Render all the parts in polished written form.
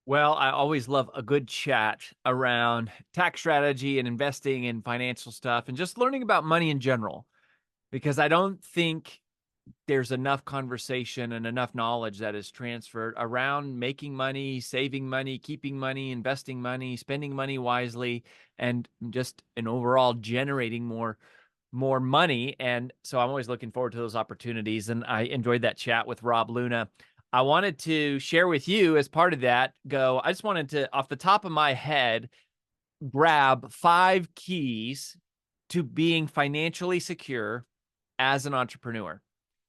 Well, I always love a good chat around tax strategy and investing in financial stuff and just learning about money in general, because I don't think there's enough conversation and enough knowledge that is transferred around making money, saving money, keeping money, investing money, spending money wisely, and just an overall generating more money. And so I'm always looking forward to those opportunities. And I enjoyed that chat with Rob Luna. I wanted to share with you as part of that, I just wanted to, off the top of my head, grab 5 keys to being financially secure as an entrepreneur.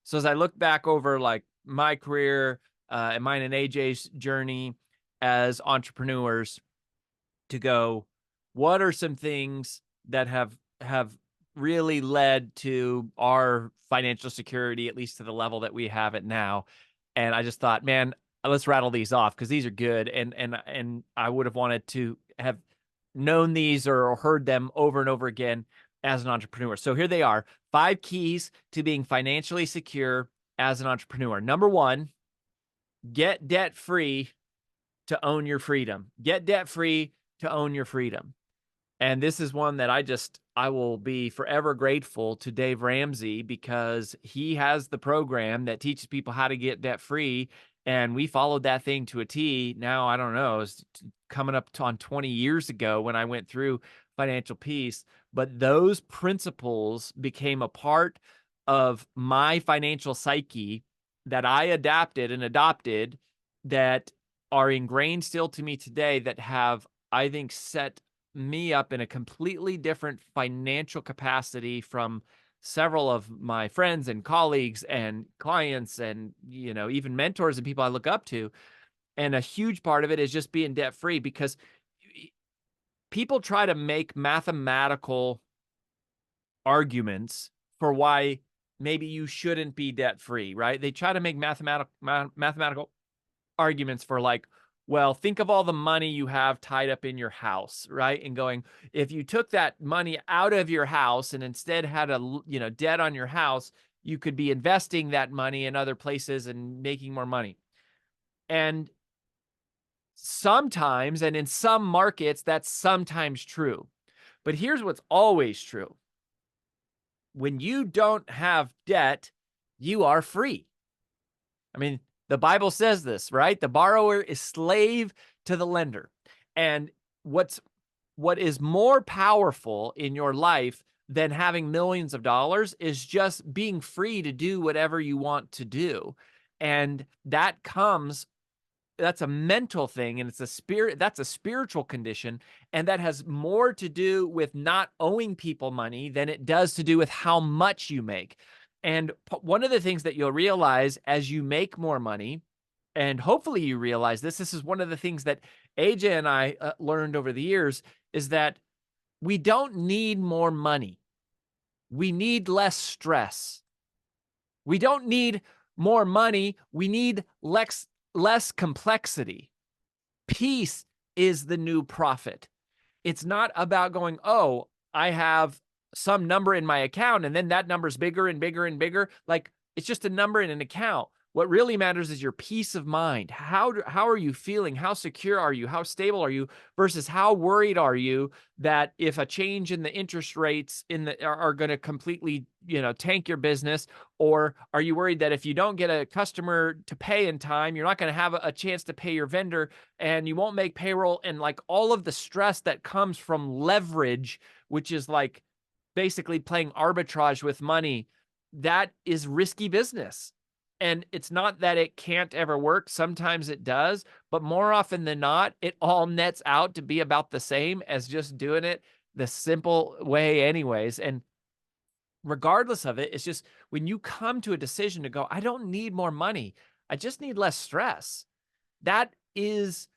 So as I look back over like my career and mine and AJ's journey as entrepreneurs, to go, what are some things that have really led to our financial security, at least to the level that we have it now? And I just thought, man, let's rattle these off because these are good, and I would have wanted to have known these or heard them over and over again as an entrepreneur. So here they are: 5 keys to being financially secure as an entrepreneur. Number one, get debt free to own your freedom. Get debt free to own your freedom. And this is one that I will be forever grateful to Dave Ramsey, because he has the program that teaches people how to get debt free. And we followed that thing to a T. Now, I don't know, it's coming up on 20 years ago when I went through financial peace. But those principles became a part of my financial psyche that I adapted and adopted, that are ingrained still to me today, that have, I think, set me up in a completely different financial capacity from several of my friends and colleagues and clients and, even mentors and people I look up to. And a huge part of it is just being debt free, because people try to make mathematical arguments for why maybe you shouldn't be debt free, right? They try to make mathematical arguments for, like, well, think of all the money you have tied up in your house, right? And going, if you took that money out of your house and instead had debt on your house, you could be investing that money in other places and making more money. And sometimes, and in some markets, that's sometimes true. But here's what's always true: when you don't have debt, you are free. I mean, the Bible says this, right? The borrower is slave to the lender. And what is more powerful in your life than having millions of dollars is just being free to do whatever you want to do. And that's a mental thing, and that's a spiritual condition, and that has more to do with not owing people money than it does to do with how much you make. And one of the things that you'll realize as you make more money, and hopefully you realize this is one of the things that AJ and I learned over the years, is that we don't need more money. We need less stress. We don't need more money. We need less complexity. Peace is the new profit. It's not about going, oh, I have some number in my account and then that number's bigger and bigger and bigger. Like, it's just a number in an account. What really matters is your peace of mind. How are you feeling? How secure are you? How stable are you? Versus how worried are you that if a change in the interest rates are going to completely, tank your business? Or are you worried that if you don't get a customer to pay in time, you're not going to have a chance to pay your vendor and you won't make payroll? And like all of the stress that comes from leverage, which is like basically playing arbitrage with money, that is risky business. And it's not that it can't ever work. Sometimes it does, but more often than not, it all nets out to be about the same as just doing it the simple way anyways. And regardless of it, it's just when you come to a decision to go, I don't need more money, I just need less stress. That is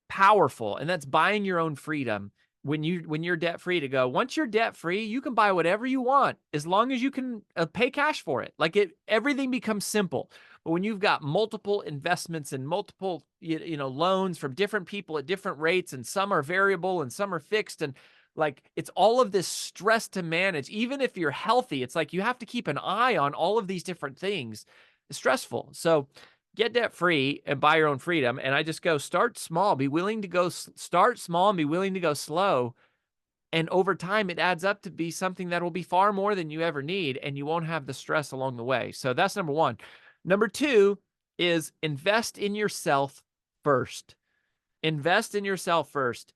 powerful, and that's buying your own freedom. When you're debt free, to go, once you're debt free, you can buy whatever you want as long as you can pay cash for it. Like, everything becomes simple. But when you've got multiple investments and multiple loans from different people at different rates, and some are variable and some are fixed, and like, it's all of this stress to manage. Even if you're healthy, it's like you have to keep an eye on all of these different things. It's stressful. So get debt free and buy your own freedom. And I just go start small, be willing to go start small and be willing to go slow. And over time, it adds up to be something that will be far more than you ever need, and you won't have the stress along the way. So that's number one. Number two is invest in yourself first. Invest in yourself first.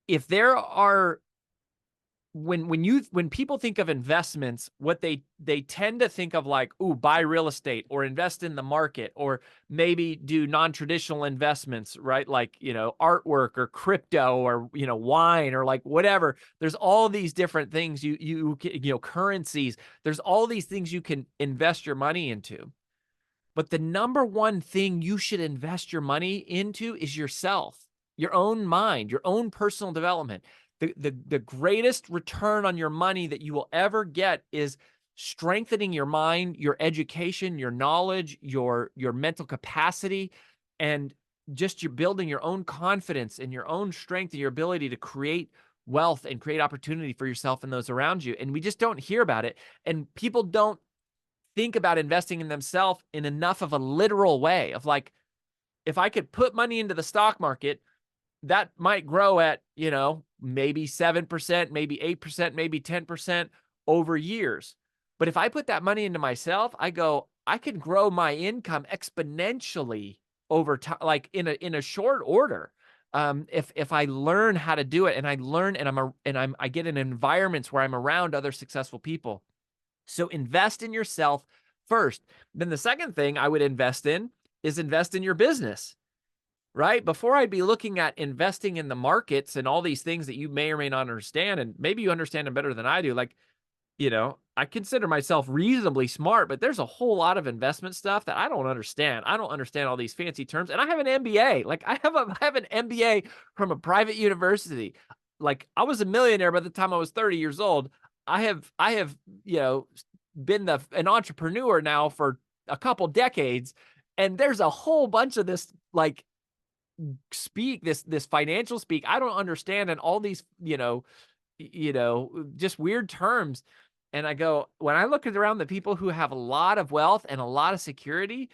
If there are when people think of investments, what they tend to think of like, ooh, buy real estate or invest in the market or maybe do non-traditional investments, right? Like, artwork or crypto or, wine or like whatever. There's all these different things currencies. There's all these things you can invest your money into. But the number one thing you should invest your money into is yourself, your own mind, your own personal development. The greatest return on your money that you will ever get is strengthening your mind, your education, your knowledge, your mental capacity, and just you're building your own confidence and your own strength and your ability to create wealth and create opportunity for yourself and those around you. And we just don't hear about it. And people don't think about investing in themselves in enough of a literal way of like, if I could put money into the stock market, that might grow at, maybe 7%, maybe 8%, maybe 10% over years. But if I put that money into myself, I can grow my income exponentially over time, like in a short order. If I learn how to do it and I learn and I get in environments where I'm around other successful people. So invest in yourself first. Then the second thing I would invest in is invest in your business, right? Before I'd be looking at investing in the markets and all these things that you may or may not understand, and maybe you understand them better than I do. Like, I consider myself reasonably smart, but there's a whole lot of investment stuff that I don't understand. I don't understand all these fancy terms. And I have an MBA. Like I have an MBA from a private university. Like I was a millionaire by the time I was 30 years old. I have, been an entrepreneur now for a couple decades. And there's a whole bunch of this like this financial speak I don't understand, and all these, just weird terms. And I go, when I look around the people who have a lot of wealth and a lot of security,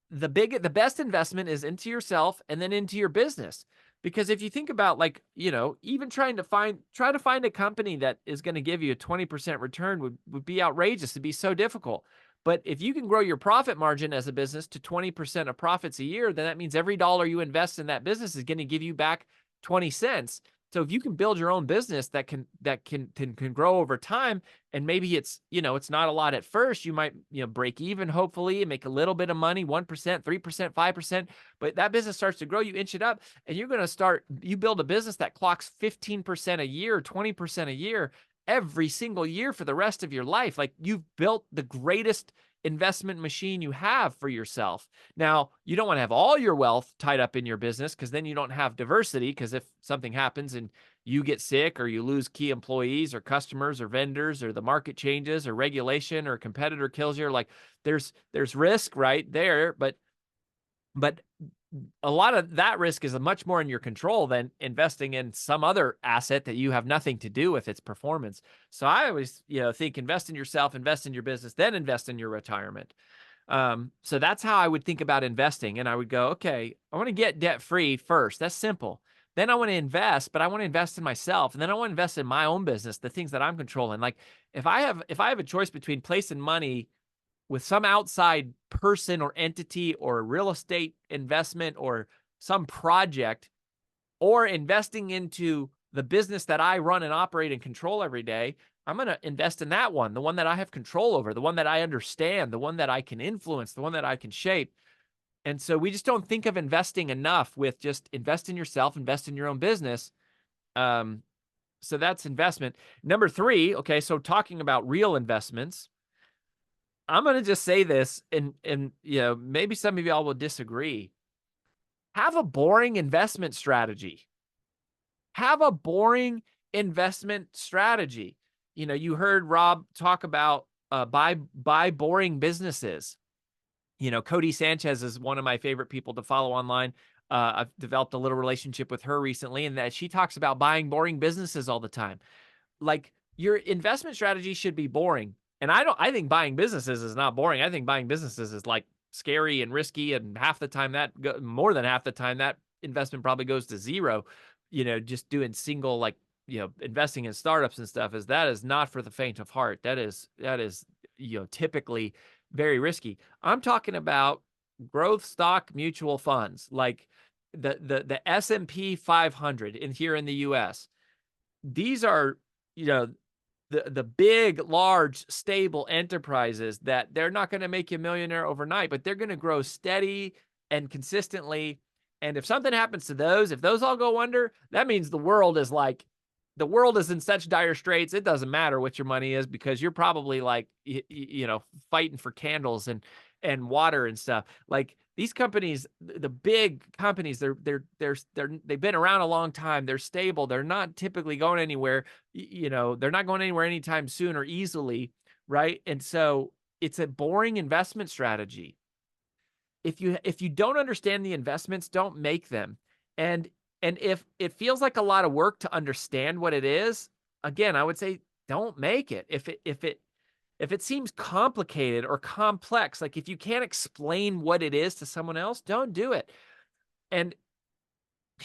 the best investment is into yourself and then into your business. Because if you think about like, even try to find a company that is going to give you a 20% return would be outrageous. It'd be so difficult. But if you can grow your profit margin as a business to 20% of profits a year, then that means every dollar you invest in that business is going to give you back 20 cents. So if you can build your own business that can grow over time, and maybe it's, it's not a lot at first, you might, break even hopefully and make a little bit of money, 1%, 3%, 5%, but that business starts to grow, you inch it up, and you build a business that clocks 15% a year, 20% a year, every single year for the rest of your life. Like you've built the greatest investment machine you have for yourself. Now, you don't want to have all your wealth tied up in your business because then you don't have diversity. Because if something happens and you get sick or you lose key employees or customers or vendors or the market changes or regulation or a competitor kills you, like there's risk right there. But a lot of that risk is much more in your control than investing in some other asset that you have nothing to do with its performance. So I always, think invest in yourself, invest in your business, then invest in your retirement. So that's how I would think about investing. And I would go, okay, I want to get debt free first. That's simple. Then I want to invest, but I want to invest in myself. And then I want to invest in my own business, the things that I'm controlling. Like if I have a choice between placing money with some outside person or entity or a real estate investment or some project, or investing into the business that I run and operate and control every day, I'm going to invest in that one, the one that I have control over, the one that I understand, the one that I can influence, the one that I can shape. And so we just don't think of investing enough with just invest in yourself, invest in your own business. So that's investment. Number three, okay, so talking about real investments, I'm going to just say this, and maybe some of y'all will disagree. Have a boring investment strategy. Have a boring investment strategy. You heard Rob talk about buy boring businesses. Cody Sanchez is one of my favorite people to follow online. I've developed a little relationship with her recently, and that she talks about buying boring businesses all the time. Like your investment strategy should be boring. And I think buying businesses is not boring. I think buying businesses is like scary and risky, and half the time more than half the time that investment probably goes to zero. Just doing single, like, investing in startups and stuff, that is not for the faint of heart. That is typically very risky. I'm talking about growth stock mutual funds, like the S&P 500 here in the US. These are, you know, the big, large, stable enterprises that they're not going to make you a millionaire overnight, but they're going to grow steady and consistently. And if something happens to those, if those all go under, that means the world is in such dire straits. It doesn't matter what your money is, because you're probably like, fighting for candles and water and stuff. Like, these companies, the big companies, they've been around a long time. They're stable. They're not typically going anywhere. They're not going anywhere anytime soon or easily, right? And so it's a boring investment strategy. If you don't understand the investments, don't make them. And if it feels like a lot of work to understand what it is, again, I would say don't make it. If it seems complicated or complex, like if you can't explain what it is to someone else, don't do it. And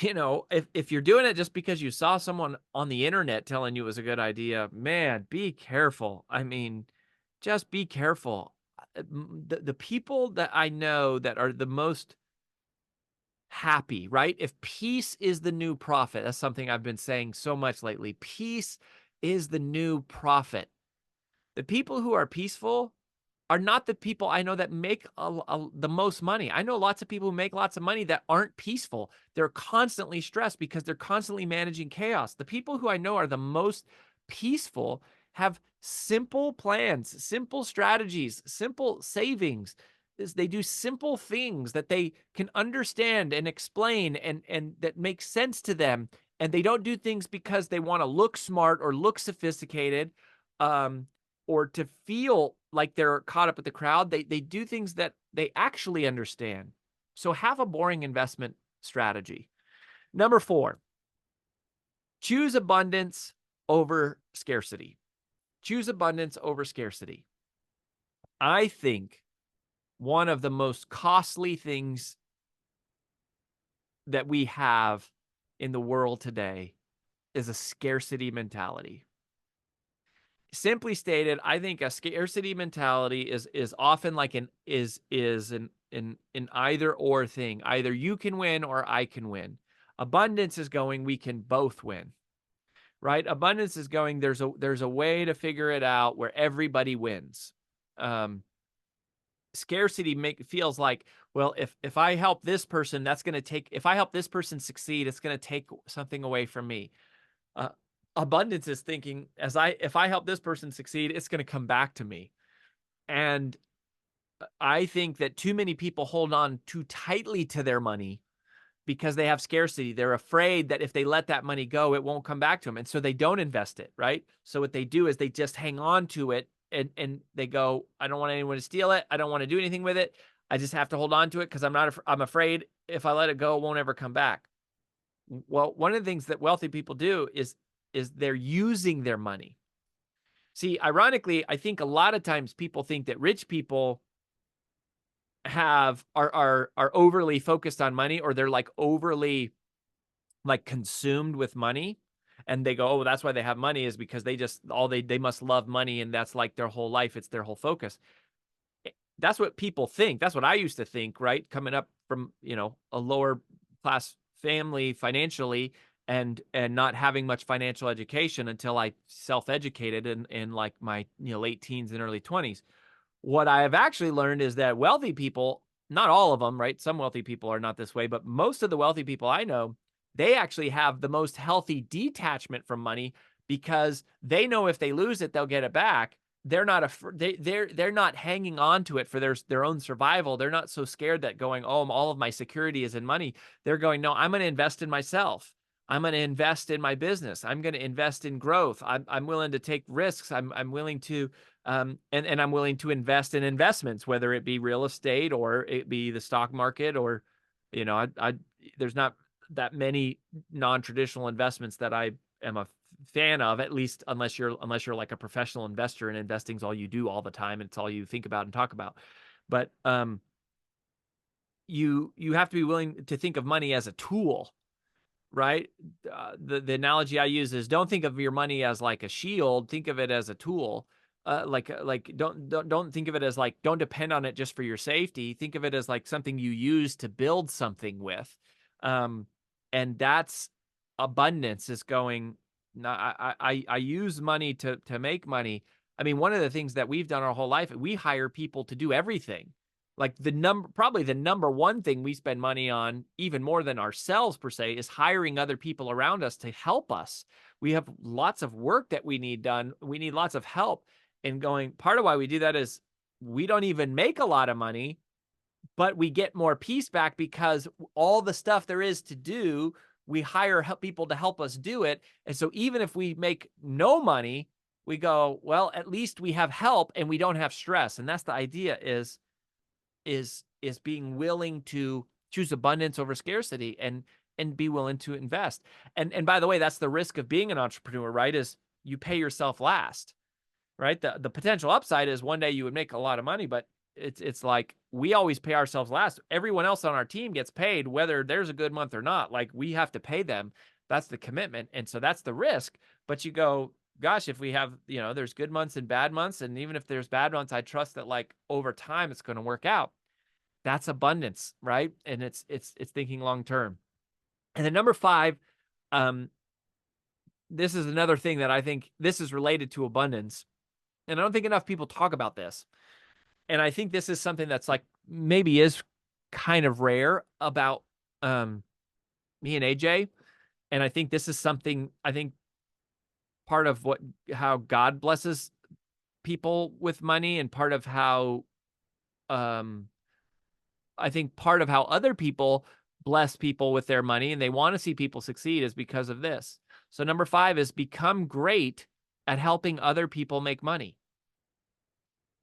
if you're doing it just because you saw someone on the internet telling you it was a good idea, man, be careful. I mean, just be careful. The people that I know that are the most happy, right? If peace is the new profit, that's something I've been saying so much lately. Peace is the new profit. The people who are peaceful are not the people I know that make the most money. I know lots of people who make lots of money that aren't peaceful. They're constantly stressed because they're constantly managing chaos. The people who I know are the most peaceful have simple plans, simple strategies, simple savings. They do simple things that they can understand and explain, and that make sense to them. And they don't do things because they want to look smart or look sophisticated. Or to feel like they're caught up with the crowd. They do things that they actually understand. So have a boring investment strategy. Number 4, choose abundance over scarcity. Choose abundance over scarcity. I think one of the most costly things that we have in the world today is a scarcity mentality. Simply stated, I think a scarcity mentality is often like an either or thing. Either you can win or I can win. Abundance is going, we can both win. Right? Abundance is going, there's a way to figure it out where everybody wins. Scarcity feels like, well, if I help this person, if I help this person succeed, it's going to take something away from me. Uh, Abundance is thinking, if I help this person succeed, it's going to come back to me. And I think that too many people hold on too tightly to their money because they have scarcity. They're afraid that if they let that money go, it won't come back to them. And so they don't invest it, right? So what they do is they just hang on to it, and they go, I don't want anyone to steal it. I don't want to do anything with it. I just have to hold on to it because I'm afraid if I let it go, it won't ever come back. Well, one of the things that wealthy people do is they're using their money. See, ironically, I think a lot of times people think that rich people are overly focused on money, or they're like overly like consumed with money, and they go, oh, that's why they have money, is because they must love money, and that's like their whole life. It's their whole focus. That's what people think. That's what I used to think, right? Coming up from, a lower class family financially, and not having much financial education until I self-educated in like my late teens and early 20s. What I have actually learned is that wealthy people, not all of them, right? Some wealthy people are not this way, but most of the wealthy people I know, they actually have the most healthy detachment from money, because they know if they lose it, they'll get it back. They're not they're not hanging on to it for their own survival. They're not so scared that going, oh, all of my security is in money. They're going, no, I'm going to invest in myself. I'm going to invest in my business. I'm going to invest in growth. I'm willing to take risks. I'm willing to and I'm willing to invest in investments, whether it be real estate or it be the stock market, or I there's not that many non-traditional investments that I am a fan of, at least unless you're like a professional investor and investing's all you do all the time and it's all you think about and talk about. But you have to be willing to think of money as a tool, right? The analogy I use is don't think of your money as like a shield. Think of it as a tool. Like don't think of it as like don't depend on it just for your safety. Think of it as like something you use to build something with, um, and that's abundance is going. No, I use money to make money. I mean, one of the things that we've done our whole life, we hire people to do everything. Like probably the number one thing we spend money on, even more than ourselves per se, is hiring other people around us to help us. We have lots of work that we need done. We need lots of help. And going, part of why we do that is we don't even make a lot of money, but we get more peace back because all the stuff there is to do, we hire people to help us do it. And so even if we make no money, we go, well, at least we have help and we don't have stress. And that's the idea is being willing to choose abundance over scarcity and be willing to invest. And by the way, that's the risk of being an entrepreneur, right? Is you pay yourself last, right? The potential upside is one day you would make a lot of money, but it's like we always pay ourselves last. Everyone else on our team gets paid whether there's a good month or not. Like we have to pay them. That's the commitment. And so that's the risk. But you go, gosh, if we have, there's good months and bad months, and even if there's bad months, I trust that like over time it's going to work out. That's abundance, right? And it's thinking long term. And then number 5, um, this is another thing that I think this is related to abundance. And I don't think enough people talk about this. And I think this is something that's like maybe is kind of rare about me and AJ. And I think this is something I think part of how God blesses people with money, and part of how I think part of how other people bless people with their money and they want to see people succeed is because of this. So number 5 is become great at helping other people make money.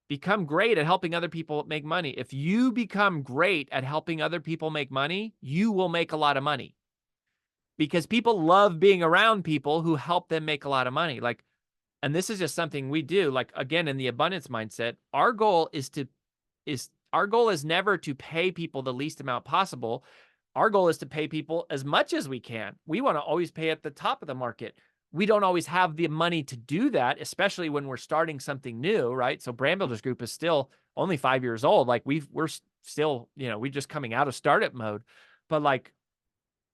Become great at helping other people make money. If you become great at helping other people make money, you will make a lot of money, because people love being around people who help them make a lot of money. Like, and this is just something we do. Like, again, in the abundance mindset, our goal is never to pay people the least amount possible. Our goal is to pay people as much as we can. We want to always pay at the top of the market. We don't always have the money to do that, especially when we're starting something new, right? So Brand Builders Group is still only 5 years old. Like we're still, we're just coming out of startup mode. But like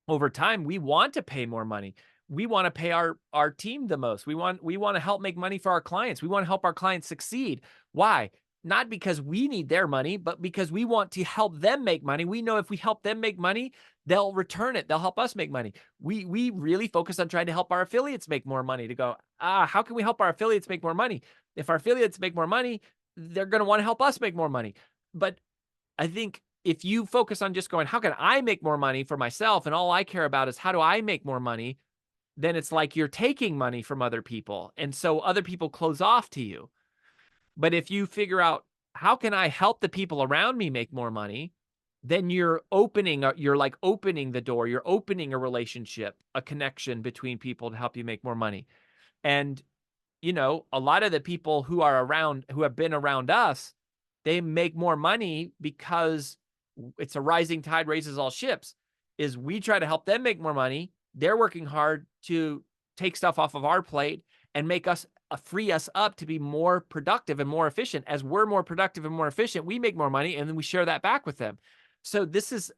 over time, we want to pay more money. We want to pay our team the most. We want to help make money for our clients. We want to help our clients succeed. Why? Not because we need their money, but because we want to help them make money. We know if we help them make money, they'll return it. They'll help us make money. We really focus on trying to help our affiliates make more money, to go, how can we help our affiliates make more money? If our affiliates make more money, they're going to want to help us make more money. But I think if you focus on just going, how can I make more money for myself? And all I care about is how do I make more money? Then it's like you're taking money from other people. And so other people close off to you. But if you figure out, how can I help the people around me make more money? Then you're like opening the door. You're opening a relationship, a connection between people to help you make more money. And, a lot of the people who have been around us, they make more money because it's a rising tide raises all ships. Is we try to help them make more money. They're working hard to take stuff off of our plate and make us free us up to be more productive and more efficient. As we're more productive and more efficient, we make more money, and then we share that back with them. So this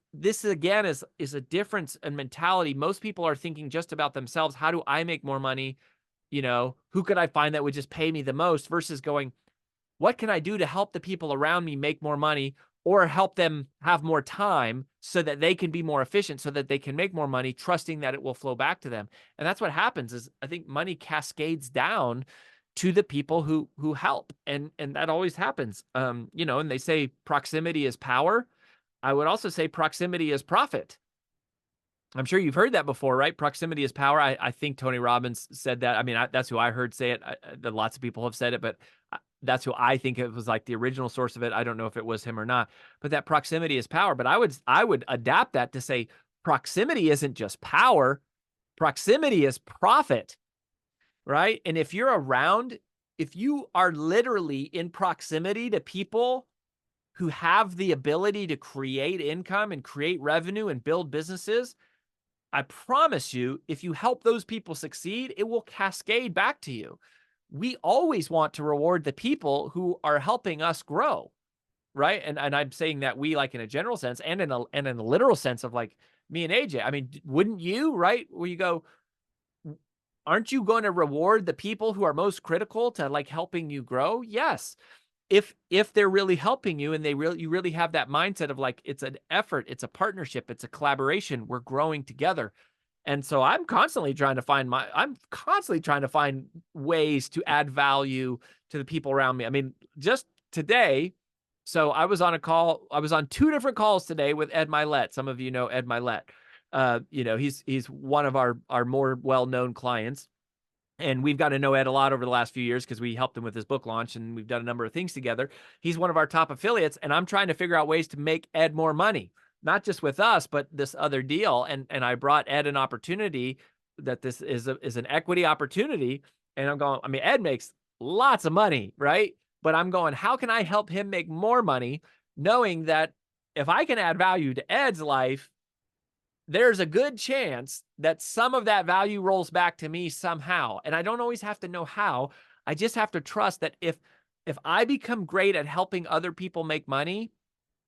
again is a difference in mentality. Most people are thinking just about themselves. How do I make more money? Who could I find that would just pay me the most, versus going, what can I do to help the people around me make more money, or help them have more time so that they can be more efficient, so that they can make more money, trusting that it will flow back to them. And that's what happens is I think money cascades down to the people who help. And that always happens. And they say proximity is power. I would also say proximity is profit. I'm sure you've heard that before, right? Proximity is power. I think Tony Robbins said that. I mean, that's who I heard say it. Lots of people have said it, but that's who I think it was like the original source of it. I don't know if it was him or not, but that proximity is power. But I would adapt that to say proximity isn't just power. Proximity is profit, right? And if you are literally in proximity to people who have the ability to create income and create revenue and build businesses, I promise you, if you help those people succeed, it will cascade back to you. We always want to reward the people who are helping us grow, right? And I'm saying that we, like, in a general sense and in a literal sense of like me and AJ. I mean, wouldn't you, right? Where you go, aren't you going to reward the people who are most critical to like helping you grow? Yes. If they're really helping you and you really have that mindset of like, it's an effort, it's a partnership, it's a collaboration, we're growing together. And so I'm constantly trying to find ways to add value to the people around me. I mean, just today, so I was on two different calls today with Ed Milet. Some of you know Ed Milet. He's one of our more well-known clients. And we've got to know Ed a lot over the last few years because we helped him with his book launch and we've done a number of things together. He's one of our top affiliates, and I'm trying to figure out ways to make Ed more money, not just with us, but this other deal. And I brought Ed an opportunity that this is an equity opportunity. And I'm going, I mean, Ed makes lots of money, right? But I'm going, how can I help him make more money, knowing that if I can add value to Ed's life, there's a good chance that some of that value rolls back to me somehow. And I don't always have to know how. I just have to trust that if I become great at helping other people make money,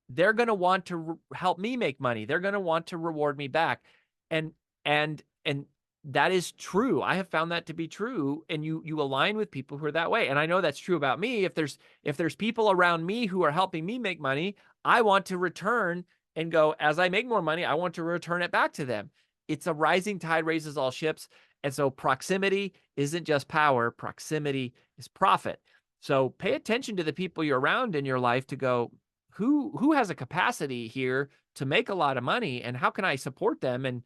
they're going to want to help me make money. They're going to want to reward me back. And and that is true. I have found that to be true. And you align with people who are that way. And I know that's true about me. If there's people around me who are helping me make money, I want to return and go, as I make more money, I want to return it back to them. It's a rising tide raises all ships. And so proximity isn't just power, proximity is profit. So pay attention to the people you're around in your life to go, who has a capacity here to make a lot of money, and how can I support them and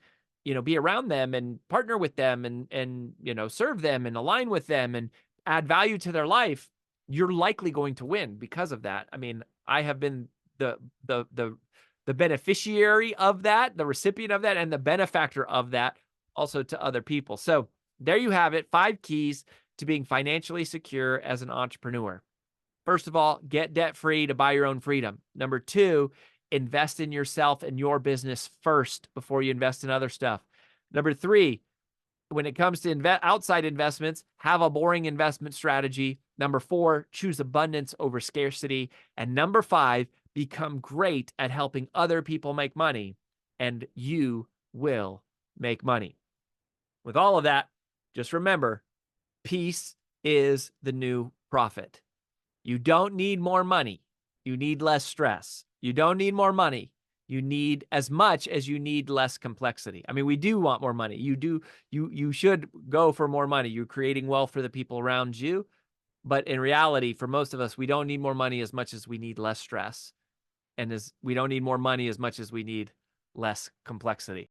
be around them and partner with them and serve them and align with them and add value to their life. You're likely going to win because of that. I mean, I have been the the the the beneficiary of that, the recipient of that, and the benefactor of that also to other people. So there you have it. 5 keys to being financially secure as an entrepreneur. First of all, get debt free to buy your own freedom. Number 2, invest in yourself and your business first before you invest in other stuff. Number 3, when it comes to outside investments, have a boring investment strategy. Number 4, choose abundance over scarcity. And number 5, become great at helping other people make money, and you will make money. With all of that, just remember, peace is the new profit. You don't need more money. You need less stress. You don't need more money. You need as much as you need less complexity. I mean, we do want more money. You should go for more money. You're creating wealth for the people around you. But in reality, for most of us, we don't need more money as much as we need less stress. And we don't need more money as much as we need less complexity.